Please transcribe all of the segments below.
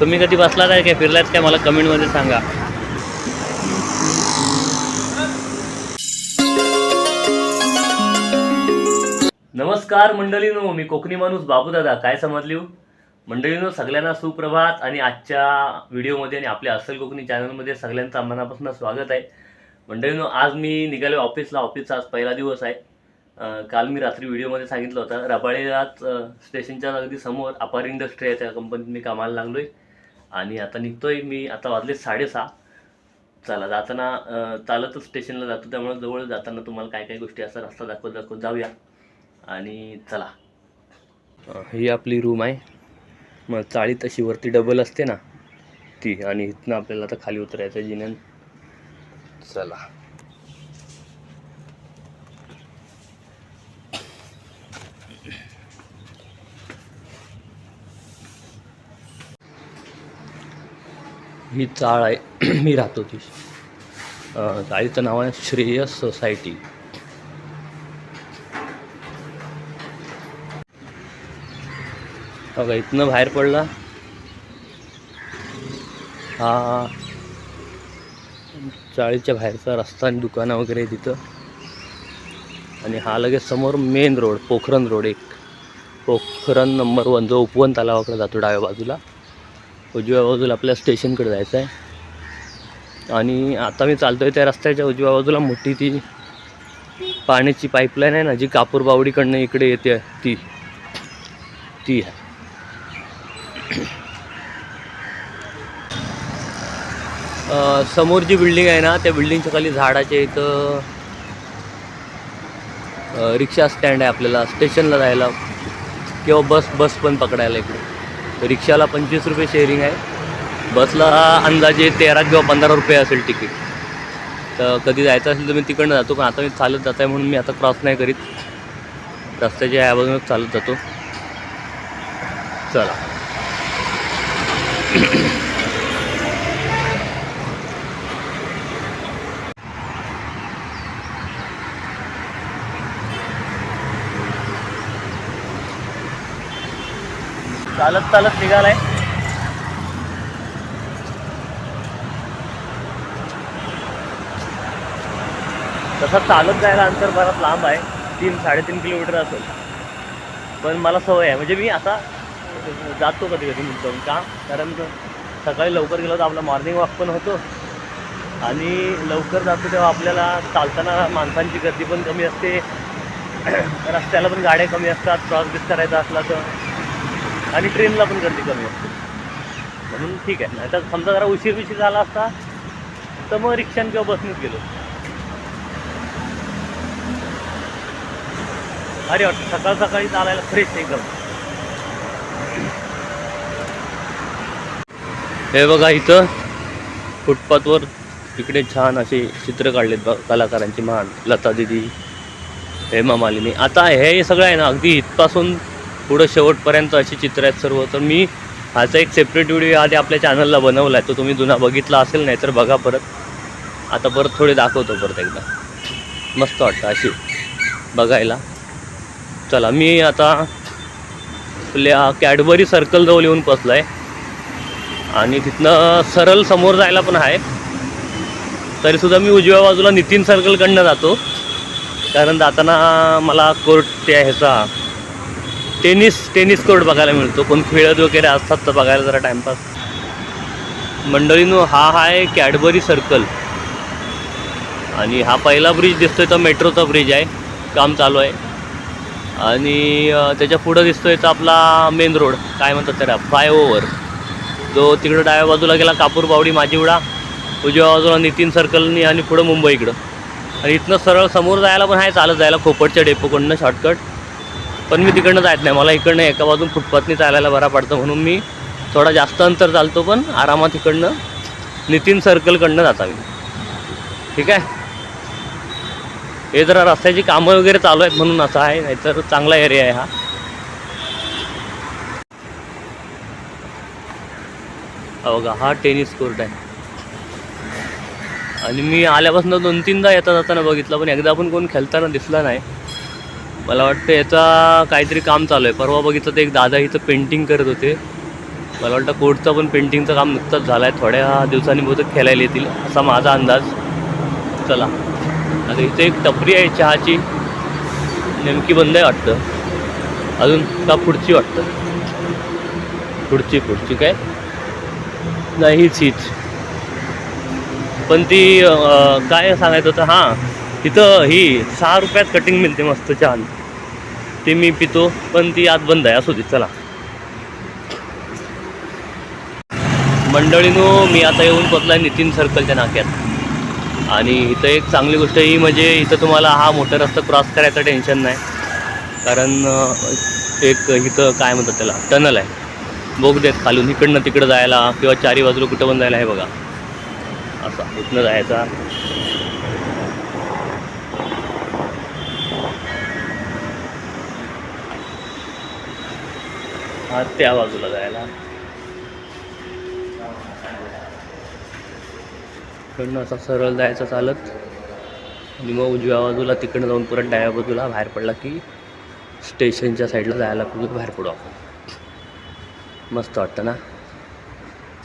तुम्ही कधी बसलात आहे काय, फिरलात काय, मला कमेंटमध्ये सांगा. नमस्कार मंडळीनो, मी कोकणी माणूस बाबूदादा. काय समजली मंडळीनो? सगळ्यांना सुप्रभात आणि आजच्या व्हिडिओमध्ये आणि आपल्या अस्सल कोकणी चॅनलमध्ये सगळ्यांचं मनापासून स्वागत आहे. मंडळीनो, आज मी निघालो ऑफिसला. ऑफिसचा आज पहिला दिवस आहे. काल मी रात्री व्हिडिओमध्ये सांगितलं होतं, रबाळेलाच स्टेशनच्या अगदी समोर अपार इंडस्ट्री आहे, त्या कंपनीत मी कामाला लागलो आहे. आणि आता निघतोय मी. आता वाजले 6:30. चला, जाताना चालतच स्टेशनला जातो, त्यामुळे जवळ जाताना तुम्हाला काय काय गोष्टी असतात रस्ता दाखवत जाऊया. आणि चला, ही आपली रूम आहे. मग चाळी तशी वरती डबल असते ना ती, आणि इथनं आपल्याला आता खाली उतरायचं जिन्यान. चला, ही चाळ आहे मी राहतो ती. चाळीचं नाव आहे श्रेयस सोसायटी. बघा, इथनं बाहेर पडला हा चाळीच्या बाहेरचा रस्ता आणि दुकानं वगैरे तिथं. आणि हा लगेच समोर मेन रोड, पोखरण रोड, एक पोखरण नंबर 1 जो उपवन तलावाकडे जातो डाव्या बाजूला. उजव्या बाजूला आपल्या स्टेशनकडे जायचं आहे. आणि आता मी चालतोय त्या रस्त्याच्या उजव्या बाजूला मोठी ती पाण्याची पाईपलाईन आहे ना, जी कापूर बावडीकडनं इकडे येते, ती आहे. समोर जी बिल्डिंग आहे ना, त्या बिल्डिंगच्या खाली झाडाच्या इथं रिक्षा स्टँड आहे. आपल्याला स्टेशनला जायला किंवा बस पण पकडायला इकडे. रिक्षाला 25 रुपये शेअरिंग आहे. बसला अंदाजे 13 किंवा 15 रुपये असेल तिकीट. तर कधी जायचं असेल तर मी तिकडनं जातो, पण आता मी चालत जात आहे म्हणून मी आता क्रॉस नाही करीत, रस्त्याच्या या बाजूनच चालत जातो. चला, चालत निघालाय. तसं चालत जायला अंतर बराच लांब आहे, 3-3.5 किलोमीटर असेल. पण मला सवय आहे, म्हणजे मी आता जातो कधी मुद्दाम का, कारण सकाळी लवकर गेलो तर आपला मॉर्निंग वॉक पण होतो, आणि लवकर जातो तेव्हा आपल्याला चालताना माणसांची गर्दी पण कमी असते, रस्त्याला पण गाड्या कमी असतात क्रॉस करायचा असला तर, आणि ट्रेनला पण गर्दी कमी असते. म्हणून ठीक आहे. नाही तर समजा जरा उशीर झाला असता तर मग रिक्षाने किंवा बसनेच गेलो. अरे वाटतं सकाळी चालायला फ्रेश एकदम. हे बघा, इथं फुटपाथवर इकडे छान असे चित्र काढलेत बघा कलाकारांची, महान लता दिदी, हेमा मालिनी. आता हे सगळं आहे ना, अगदी इथपासून पुढं शेवटपर्यंत अशी चित्र आहेत सर्व. तर मी ह्याचा एक सेपरेट व्हिडिओ आधी आपल्या चॅनलला बनवला आहे, तो तुम्ही जुना बघितला असेल, नाही तर बघा परत. आता परत थोडे दाखवतो परत एकदा. मस्त वाटतं अशी बघायला. चला, मी आता आपल्या कॅडबरी सर्कल जवळ येऊन पोचलो आहे. आणि तिथनं सरळ समोर जायला पण आहे. तरीसुद्धा मी उजव्या बाजूला नितीन सर्कलकडनं जातो, कारण जाताना मला कोर्ट त्या ह्याचा टेनिस कोर्ट बघायला मिळतो. कोण खेळत वगैरे असतात तर बघायला जरा टाईमपास. मंडळीनो, हा आहे कॅडबरी सर्कल. आणि हा पहिला ब्रिज दिसतोय तो मेट्रोचा ब्रिज आहे, काम चालू आहे. आणि त्याच्या पुढं दिसतोय तर आपला मेन रोड, काय म्हणतात त्याला, फ्लायओव्हर, जो तिकडं डाव्या बाजूला गेला कापूर बावडी माझीवडा, उजव्या बाजूला नितीन सर्कलनी, आणि पुढं मुंबई इकडं. आणि इथनं सरळ समोर जायला पण आहे, चालत जायला खोपटच्या डेपोकडनं शॉर्टकट. पण मी तिकडनं जात नाही, मला इकडनं एका बाजून फुटपाथनी चालायला बरा पडतं, म्हणून मी थोडा जास्त अंतर चालतो, पण आरामात इकडनं नितीन सर्कलकडनं जाता मी. ठीक आहे. हे जरा रस्त्याची कामं वगैरे चालू आहेत म्हणून असं आहे, नाहीतर चांगला एरिया आहे हा. बघा, हा टेनिस कोर्ट आहे. आणि मी आल्यापासून 2-3दा येता जाताना बघितलं, पण एकदा पण कोण खेळताना दिसला नाही. मला वाटतं याचा काहीतरी काम चालू आहे. परवा बघितलं तर एक दादा इथं पेंटिंग करत होते, मला वाटतं कोर्टचं पण पेंटिंगचं काम नुकतंच झालं आहे, थोड्या दिवसांनी बहुतेक खेळायला येतील असा माझा अंदाज. चला आता इथे एक टपरी आहे चहाची, नेमकी बंद आहे वाटतं अजून, का पुढची वाटतं, पुढची काय नाही हीच. पण ती काय सांगायचं होतं, हां तिथं ही 6 रुपयात कटिंग मिळते मस्त छान, ते मी पितो, पण ती आज बंद आहे. असू दे चला. मंडळीनो मी आता येऊन पोचला आहे नितीन सर्कलच्या नाक्यात, आणि इथं एक चांगली गोष्ट ही म्हणजे इथं तुम्हाला हा मोठा रस्ता क्रॉस करायचं टेन्शन नाही, कारण एक इथं काय म्हणतात त्याला टनल आहे, बोगदेत खालून इकडनं तिकडं जायला किंवा चारी बाजूला कुठं पण जायला आहे बघा, असा इथनं जायचा. हा त्या बाजूला जायला, इकडनं असं सरळ जायचं चालत, आणि मग उजव्या बाजूला तिकडनं जाऊन परत डाव्या बाजूला बाहेर पडला की स्टेशनच्या साईडला जायला बाहेर पडू आपण. मस्त वाटतं ना,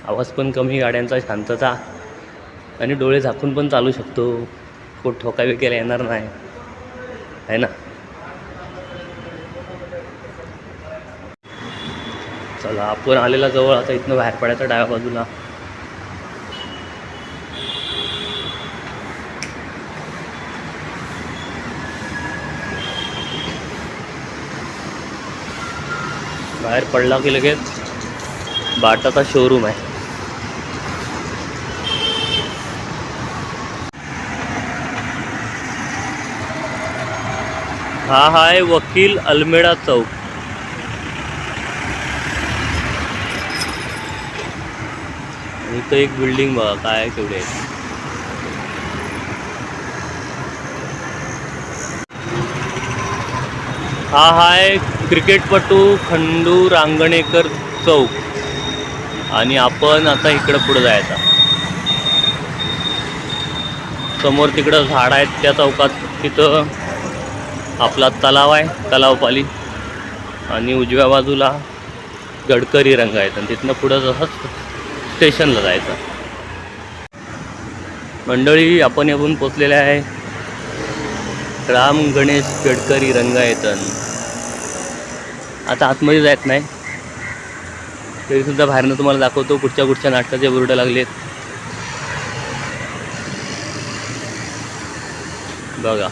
आवाज पण कमी, गाड्यांचा शांतता, आणि डोळे झाकून पण चालू शकतो, कोण ठोका केला येणार नाही आहे ना. चला आपण आलेला जवळ, आता इथनं बाहेर पडायचं डाव्या बाजूला. बाहेर पडला की लगेच बाटाचा शोरूम आहे. हा आहे वकील अल्मेडा चौक. इथं एक बिल्डिंग बघा काय केवढी आहे. हा आहे क्रिकेटपटू खंडू रांगणेकर चौक, आणि आपण आता इकडं पुढं जायचा. समोर तिकडं झाड आहेत त्या चौकात, तिथं आपला तलाव आहे, तलावपाली, आणि उजव्या बाजूला गडकरी रंग आहेत, आणि तिथनं पुढं जसं स्टेशनला जायचं. मंडळी आपण येऊन पोचलेले आहे राम गणेश गडकरी रंगायतन. आता आतमध्ये जायत नाही, तरीसुद्धा बाहेरनं तुम्हाला दाखवतो कुठच्या नाटकाचे बोर्ड लागलेत बघा.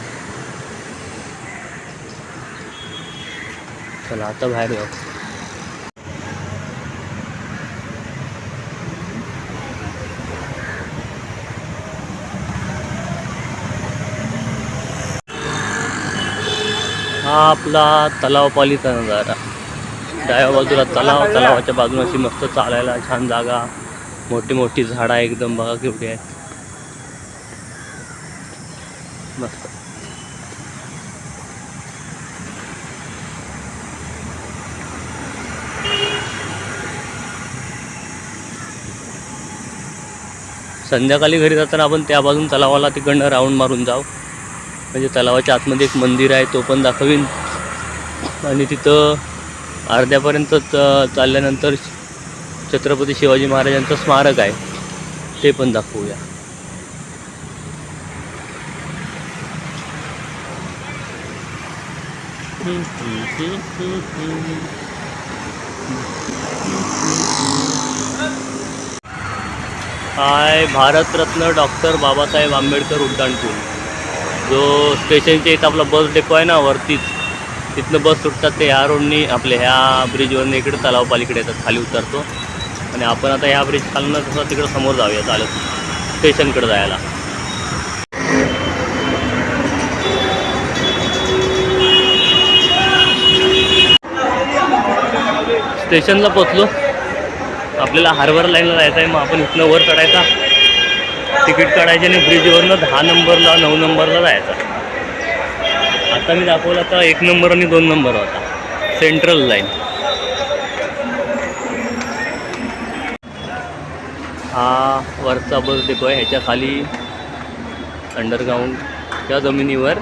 चला आता बाहेर जाऊ. हा आपला तलावपालीचा नजारा, डाव्या बाजूला तलाव, तलावाच्या बाजूला अशी मस्त चालायला छान जागा, मोठी मोठी झाडं एकदम बघा केवढी आहेत, मस्त. संध्याकाळी घरी जाताना आपण त्या बाजून तलावाला तिकडनं राऊंड मारून जाऊ, म्हणजे तलावाच्या आतमध्ये एक मंदिर आहे तो पण दाखवीन, आणि तिथं अर्ध्यापर्यंत चालल्यानंतर छत्रपती शिवाजी महाराजांचं स्मारक आहे ते पण दाखवूया. हाय भारतरत्न डॉक्टर बाबासाहेब आंबेडकर उड्डाणपूल, जो स्टेशनच्या इथं आपला बस डेपो आहे ना वरतीच, तिथनं बस सुटतात ते ह्या रोडनी आपल्या ह्या ब्रिजवरून इकडे तलावपालीकडे येतात, खाली उतरतो, आणि आपण आता ह्या ब्रिज खालून तसं तिकडं समोर जाऊया चालत स्टेशनकडे जायला. स्टेशनला पोचलो, आपल्याला हार्बर लाईनला जायचं आहे, मग आपण इथनं वर चढायचा, तिकीट काढायचे, आणि ब्रिजवरनं 10 नंबरला 9 नंबरला जायचा. आता मी दाखवला तर 1 नंबर आणि 2 नंबर होता, सेंट्रल लाईन. हा वरचा बस डेपो आहे, ह्याच्या खाली अंडरग्राऊंडच्या जमिनीवर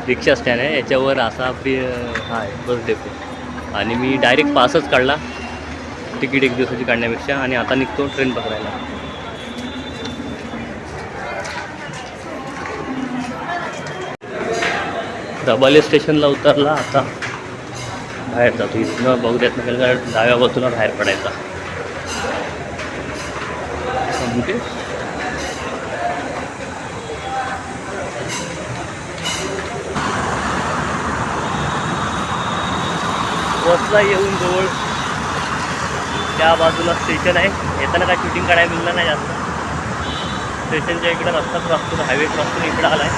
रिक्षा स्टँड आहे, याच्यावर असा फ्री हा आहे बस डेपो, आणि मी डायरेक्ट पासच काढला, तिकीट एक दिवसाची काढण्यापेक्षा. आणि आता निघतो ट्रेन पकडायला. रबाले स्टेशनला उतरला. आता बाहेर जातो. इथनं बघूयात नका डाव्या बाजूला बाहेर पडायचा. वसला येऊन जवळ त्या बाजूला स्टेशन आहे. येताना काय शूटिंग काढायला मिळलं नाही जास्त. स्टेशनच्या इकडं रस्ता क्रॉस करून हायवे क्रॉस करून इकडं आला आहे.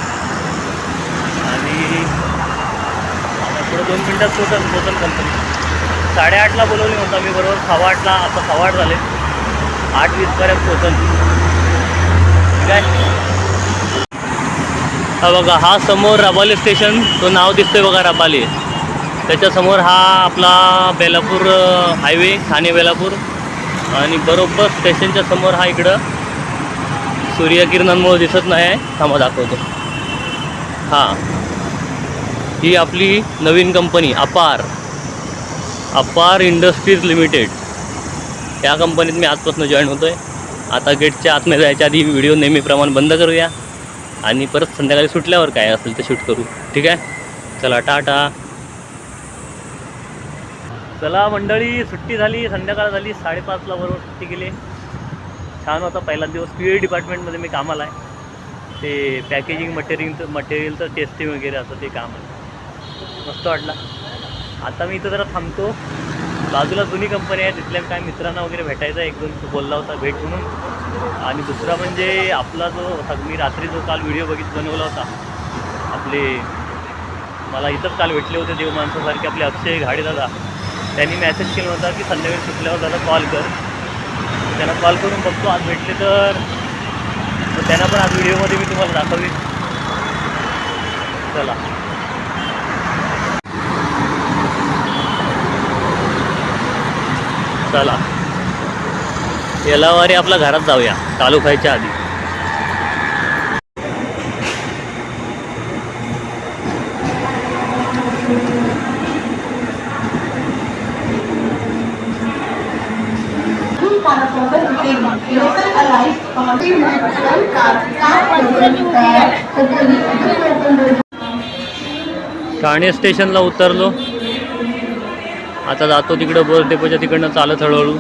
आणि आता पुढं 2 मिनटात पोचन कंपनी. 8:30ला बोलवली होता मी, बरोबर 8:15ला. आता 8:15 झाले. 8:20पर्यंत पोचन. ठीक आहे. हा बघा, हा समोर रबाले स्टेशन, तो नाव दिसतोय बघा रबाले. त्याच्यासमोर हा आपला बेलापूर हायवे, ठाणे बेलापूर. आणि बरोबर स्टेशनच्या समोर हा इकडं सूर्यकिरणांमुळे दिसत नाही आहे. थांबा दाखवतो. हां, ही आपली नवीन कंपनी अपार इंडस्ट्रीज लिमिटेड. या कंपनीत मी आजपासून जॉईन होतो आहे. आता गेटच्या आतमध्ये जायच्या आधी व्हिडिओ नेहमीप्रमाणे बंद करूया आणि परत संध्याकाळी सुटल्यावर काय असेल ते शूट करू. ठीक आहे, चला टाटा. चला मंडळी, सुट्टी झाली, संध्याकाळ झाली. 5:30ला बरोबर सुट्टी केली. छान होता पहिला दिवस. QA डिपार्टमेंटमध्ये मी कामाला आहे. ते पॅकेजिंग मटेरियलचं टेस्टिंग वगैरे असं ते काम आहे. मस्त वाटला. आता मी इथं जरा थांबतो. बाजूला जुनी कंपनी आहे, तिथल्या काय मित्रांना वगैरे भेटायचा. 1-2 तो बोलला होता भेट म्हणून. आणि दुसरा म्हणजे आपला जो मी रात्री जो काल व्हिडिओ बनवला होता, आपले मला इथंच काल भेटले होते देव माणसासारखे आपले अक्षय घाडे दादा. त्यांनी मेसेज केला होता की संध्याकाळी सुटल्यावर दादा कॉल कर. त्यांना कॉल करून बघतो आज भेटले तर त्यांना पण आज व्हिडिओमध्ये मी तुम्हाला दाखवेन. चला चला येलावारी आपल्या घरात जाऊया चालू व्हायच्या आधी. ठाणे स्टेशनला उतरलो. आता जातो तिकडं बस डेपोच्या तिकडनं चालत हळूहळू.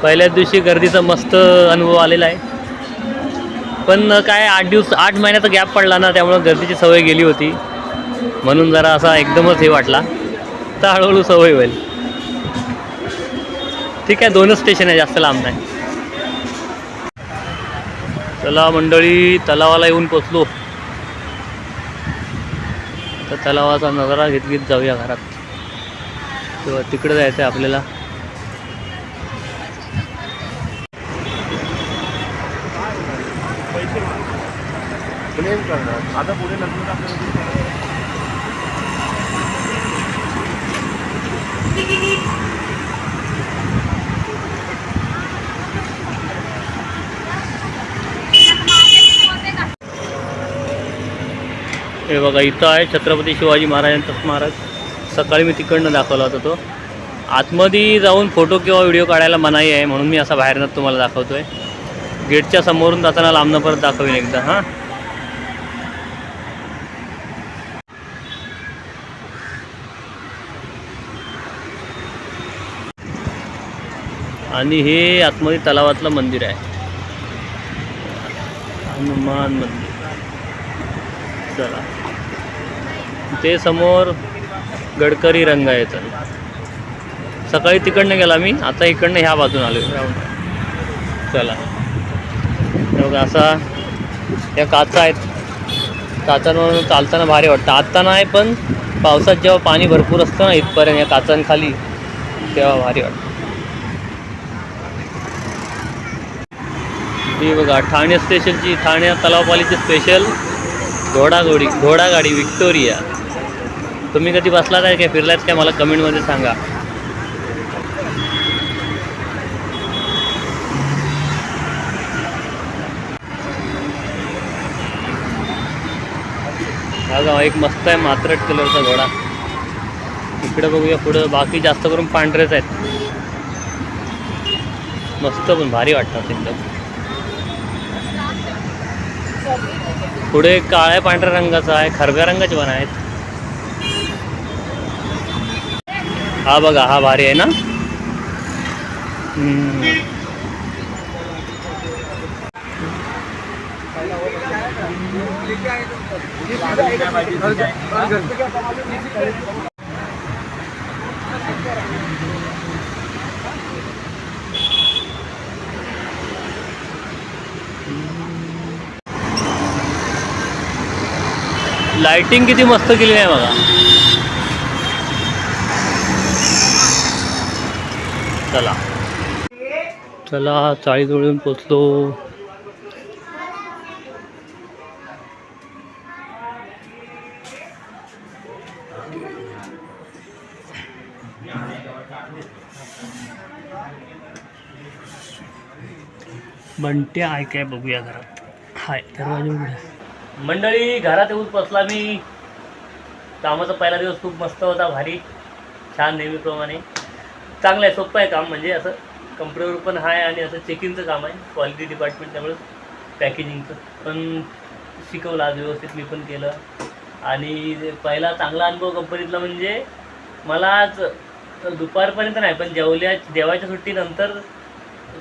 पहिल्याच दिवशी गर्दीचा मस्त अनुभव आलेला आहे. पण काय 8 महिन्याचा गॅप पडला ना, त्यामुळं गर्दीची सवय गेली होती. म्हणून जरा असा एकदमच हे वाटला. तर हळूहळू सवय होईल. ठीक आहे, 2च स्टेशन आहे, जास्त लांब नाही. चला मंडळी, तलावाला येऊन पोचलो. तर तलावाचा नजारा घेत जाऊया घरात. तेव्हा तिकडे जायचं आहे आपल्याला. आता पुढे हे बघा, इथं आहे छत्रपती शिवाजी महाराजांचा स्मारक. सकाळी मी तिकडनं दाखवला होता तो. आतमध्ये जाऊन फोटो किंवा व्हिडिओ काढायला मनाई आहे, म्हणून मी असा बाहेरनं तुम्हाला दाखवतोय. गेटच्या समोरून जाताना लांबनं परत दाखवेन एकदा. हां, आणि हे आतमध्ये तलावातलं मंदिर आहे, हनुमान मंदिर. चला, ते समोर गडकरी रंगायचं. सकाळी तिकडनं गेला मी, आता इकडनं ह्या बाजून आलो. चला बघा, असा या काचा आहेत. काचांवरून चालताना भारी वाटतं. आत्ता नाही, पण पावसात जेव्हा पाणी भरपूर असतं ना इथपर्यंत या काचांखाली, तेव्हा भारी वाटतं. ही बघा ठाणे स्टेशनची, ठाणे तलावपालीची स्पेशल घोडागाडी विक्टोरिया. तुम्ही कधी बसलात आहे काय, फिरलात काय, मला कमेंटमध्ये सांगा. बघा, एक मस्त आहे मात्रट कलरचा घोडा. इकडे बघूया पुढं, बाकी जास्त करून पांढरेच आहेत. मस्त पण भारी वाटतात एकदम. पुढे काळ्या पांढऱ्या रंगाचा आहे, खरब्या रंगाचे पण आहेत. हा बघा, हा भारी आहे ना. लाइटिंग किती मस्त केली आहे बघा. चला चला, चाळीजवळून पोचलो. बंटी आहे काय बघूया घरात. हाय, दरवाजा उघडा. मंडळी, घरात येऊन बसला मी. कामाचा पहिला दिवस खूप मस्त होता, भारी छान नेहमीप्रमाणे. चांगलं आहे, सोपं आहे काम. म्हणजे असं कम्प्युटरवर पण आहे आणि असं चेकिंगचं काम आहे, क्वालिटी डिपार्टमेंट. त्यामुळे पॅकेजिंगचं पण शिकवलं आज व्यवस्थित, मी पण केलं. आणि पहिला चांगला अनुभव कंपनीतला म्हणजे मला आज दुपारपर्यंत नाही, पण जेवायच्या सुट्टीनंतर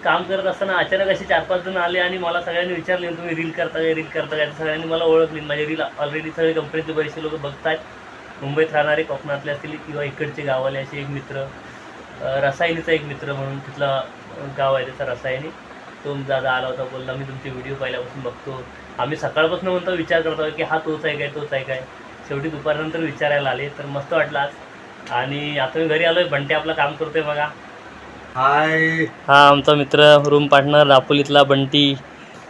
काम करत असताना अचानक असे 4-5 जण आले आणि मला सगळ्यांनी विचारले, तुम्ही रील करता काय. सगळ्यांनी मला ओळखली. माझे रील ऑलरेडी सगळे कंपनीचे बरेचसे लोक बघतात. मुंबईत राहणारे, कोकणातले असतील किंवा इकडचे गावाले. असे एक मित्र, रसायनीचा एक मित्र म्हणून तिथला गाव आहे त्याचा रसायनी, तो दादा आला होता, बोलला मी तुमचे व्हिडिओ पहिल्यापासून बघतो. आम्ही सकाळपासून म्हणतो विचार करतो की हा तोच आहे काय. शेवटी दुपारनंतर विचारायला आले, तर मस्त वाटलं आज. आणि आता मी घरी आलो आहे. बंटी आपलं काम करतोय बघा. हाय. हा आमचा मित्र, रूम पार्टनर, दापोलीतला बंटी,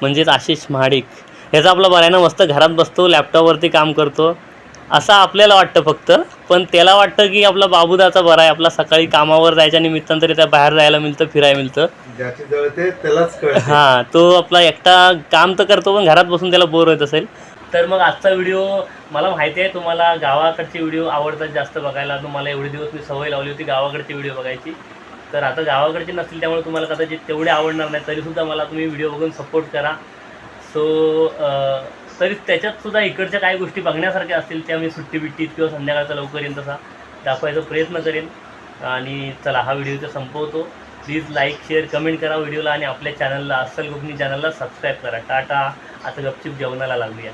म्हणजेच आशिष महाडिक. ह्याचा आपला बरं आहे ना, मस्त घरात बसतो, लॅपटॉपवरती काम करतो असं आपल्याला वाटतं फक्त. पण त्याला वाटतं की आपला बाबूदाचा बरा आहे, आपला सकाळी कामावर जायच्या निमित्तानं तरी त्या बाहेर जायला मिळतं, फिरायला मिळतं. ज्याची जळते त्यालाच कळते. हां, तो आपला एकटा काम तर करतो, पण घरात बसून त्याला बोर होत असेल. तर मग आजचा व्हिडिओ, मला माहिती आहे तुम्हाला गावाकडचे व्हिडिओ आवडतात जास्त बघायला. तुम्हाला एवढे दिवस मी सवय लावली होती गावाकडचे व्हिडिओ बघायची. तर आता गावाकडचे नसतील, त्यामुळे तुम्हाला कदाचित तेवढे आवडणार नाही. तरीसुद्धा मला तुम्ही व्हिडिओ बघून सपोर्ट करा. सो तरी त्याच्यातसुद्धा इकडच्या काही गोष्टी बघण्यासारख्या असतील, त्या मी सुट्टी किंवा संध्याकाळचा लवकर येईल तसा दाखवायचा प्रयत्न करेन. आणि चला, हा व्हिडिओ तर संपवतो. प्लीज लाईक, शेअर, कमेंट करा व्हिडिओला. आणि आपल्या चॅनलला, अस्सल कोकणी चॅनलला सबस्क्राईब करा. टाटा. आता गपचूप जेवणाला लागूया.